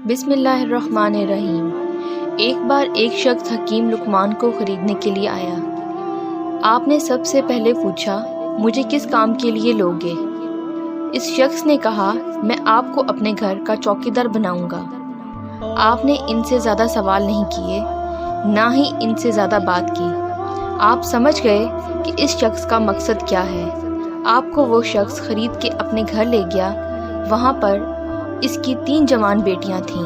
بسم اللہ الرحمن الرحیم۔ ایک بار ایک شخص حکیم لقمان کو خریدنے کے لیے آیا۔ آپ نے سب سے پہلے پوچھا، مجھے کس کام کے لیے لوگے؟ اس شخص نے کہا، میں آپ کو اپنے گھر کا چوکیدار بناؤں گا۔ آپ نے ان سے زیادہ سوال نہیں کیے، نہ ہی ان سے زیادہ بات کی۔ آپ سمجھ گئے کہ اس شخص کا مقصد کیا ہے۔ آپ کو وہ شخص خرید کے اپنے گھر لے گیا۔ وہاں پر اس کی 3 جوان بیٹیاں تھیں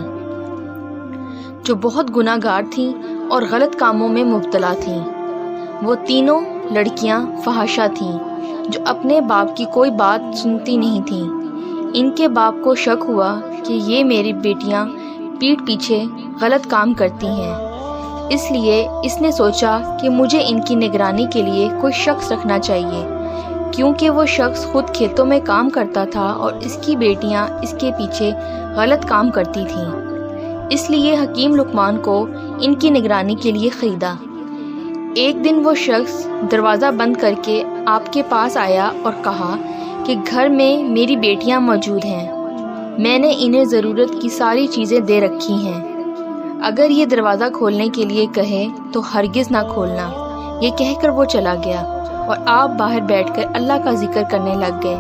جو بہت گناہ گار تھیں اور غلط کاموں میں مبتلا تھیں۔ وہ تینوں لڑکیاں فحاشہ تھیں جو اپنے باپ کی کوئی بات سنتی نہیں تھیں۔ ان کے باپ کو شک ہوا کہ یہ میری بیٹیاں پیٹھ پیچھے غلط کام کرتی ہیں، اس لیے اس نے سوچا کہ مجھے ان کی نگرانی کے لیے کوئی شخص رکھنا چاہیے، کیونکہ وہ شخص خود کھیتوں میں کام کرتا تھا اور اس کی بیٹیاں اس کے پیچھے غلط کام کرتی تھیں۔ اس لیے حکیم لقمان کو ان کی نگرانی کے لیے خریدا۔ ایک دن وہ شخص دروازہ بند کر کے آپ کے پاس آیا اور کہا کہ گھر میں میری بیٹیاں موجود ہیں، میں نے انہیں ضرورت کی ساری چیزیں دے رکھی ہیں، اگر یہ دروازہ کھولنے کے لیے کہے تو ہرگز نہ کھولنا۔ یہ کہہ کر وہ چلا گیا اور آپ باہر بیٹھ کر اللہ کا ذکر کرنے لگ گئے۔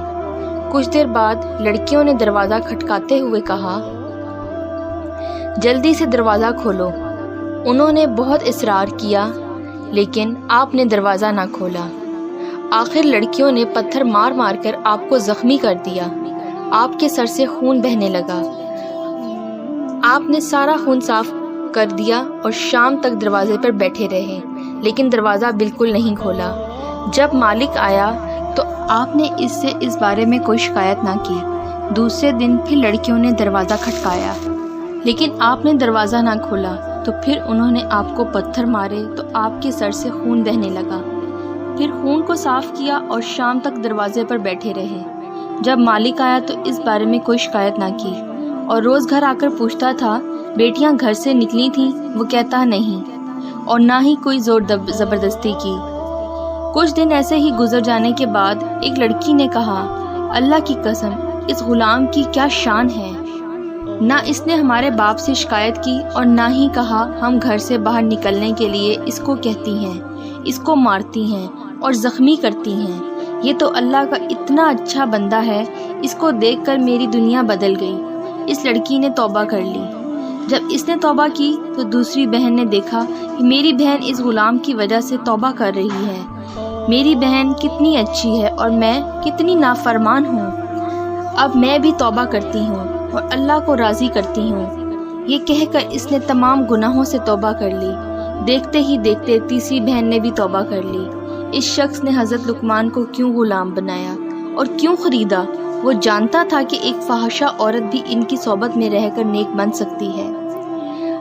کچھ دیر بعد لڑکیوں نے دروازہ کھٹکاتے ہوئے کہا، جلدی سے دروازہ کھولو۔ انہوں نے بہت اصرار کیا لیکن آپ نے دروازہ نہ کھولا۔ آخر لڑکیوں نے پتھر مار مار کر آپ کو زخمی کر دیا۔ آپ کے سر سے خون بہنے لگا۔ آپ نے سارا خون صاف کر دیا اور شام تک دروازے پر بیٹھے رہے لیکن دروازہ بالکل نہیں کھولا۔ جب مالک آیا تو آپ نے اس سے اس بارے میں کوئی شکایت نہ کی۔ دوسرے دن پھر لڑکیوں نے دروازہ کھٹکایا لیکن آپ نے دروازہ نہ کھولا، تو پھر انہوں نے آپ کو پتھر مارے تو آپ کے سر سے خون بہنے لگا۔ پھر خون کو صاف کیا اور شام تک دروازے پر بیٹھے رہے۔ جب مالک آیا تو اس بارے میں کوئی شکایت نہ کی اور روز گھر آ کر پوچھتا تھا، بیٹیاں گھر سے نکلی تھیں؟ وہ کہتا نہیں، اور نہ ہی کوئی زور زبردستی کی۔ کچھ دن ایسے ہی گزر جانے کے بعد ایک لڑکی نے کہا، اللہ کی قسم، اس غلام کی کیا شان ہے، نہ اس نے ہمارے باپ سے شکایت کی اور نہ ہی کہا ہم گھر سے باہر نکلنے کے لیے اس کو کہتی ہیں، اس کو مارتی ہیں اور زخمی کرتی ہیں۔ یہ تو اللہ کا اتنا اچھا بندہ ہے، اس کو دیکھ کر میری دنیا بدل گئی۔ اس لڑکی نے توبہ کر لی۔ جب اس نے توبہ کی تو دوسری بہن نے دیکھا کہ میری بہن اس غلام کی وجہ سے توبہ کر رہی ہے، میری بہن کتنی اچھی ہے اور میں کتنی نافرمان ہوں، اب میں بھی توبہ کرتی ہوں اور اللہ کو راضی کرتی ہوں۔ یہ کہہ کر اس نے تمام گناہوں سے توبہ کر لی۔ دیکھتے ہی دیکھتے تیسری بہن نے بھی توبہ کر لی۔ اس شخص نے حضرت لقمان کو کیوں غلام بنایا اور کیوں خریدا؟ وہ جانتا تھا کہ ایک فحاشہ عورت بھی ان کی صحبت میں رہ کر نیک بن سکتی ہے۔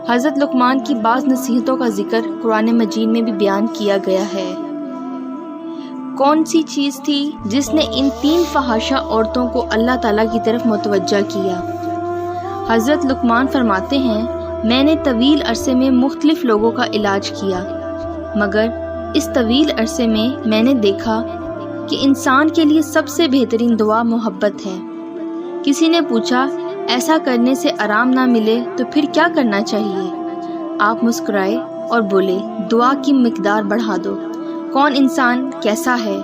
حضرت لقمان کی بعض نصیحتوں کا ذکر قرآن مجید میں بھی بیان کیا گیا ہے۔ کون سی چیز تھی جس نے ان 3 فحاشہ عورتوں کو اللہ تعالیٰ کی طرف متوجہ کیا؟ حضرت لقمان فرماتے ہیں، میں نے طویل عرصے میں مختلف لوگوں کا علاج کیا، مگر اس طویل عرصے میں نے دیکھا کہ انسان کے لیے سب سے بہترین دعا محبت ہے۔ کسی نے پوچھا، ایسا کرنے سے آرام نہ ملے تو پھر کیا کرنا چاہیے؟ آپ مسکرائے اور بولے، دعا کی مقدار بڑھا دو۔ کون انسان کیسا ہے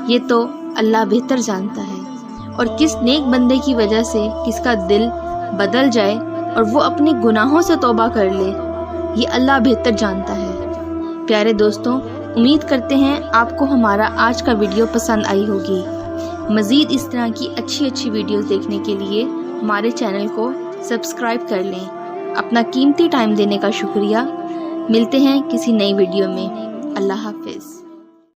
یہ تو اللہ بہتر جانتا ہے، اور کس نیک بندے کی وجہ سے کس کا دل بدل جائے اور وہ اپنے گناہوں سے توبہ کر لے، یہ اللہ بہتر جانتا ہے۔ پیارے دوستوں، امید کرتے ہیں آپ کو ہمارا آج کا ویڈیو پسند آئی ہوگی۔ مزید اس طرح کی اچھی ویڈیوز دیکھنے کے لیے ہمارے چینل کو سبسکرائب کر لیں۔ اپنا قیمتی ٹائم دینے کا شکریہ۔ ملتے ہیں کسی نئی ویڈیو میں۔ اللہ حافظ۔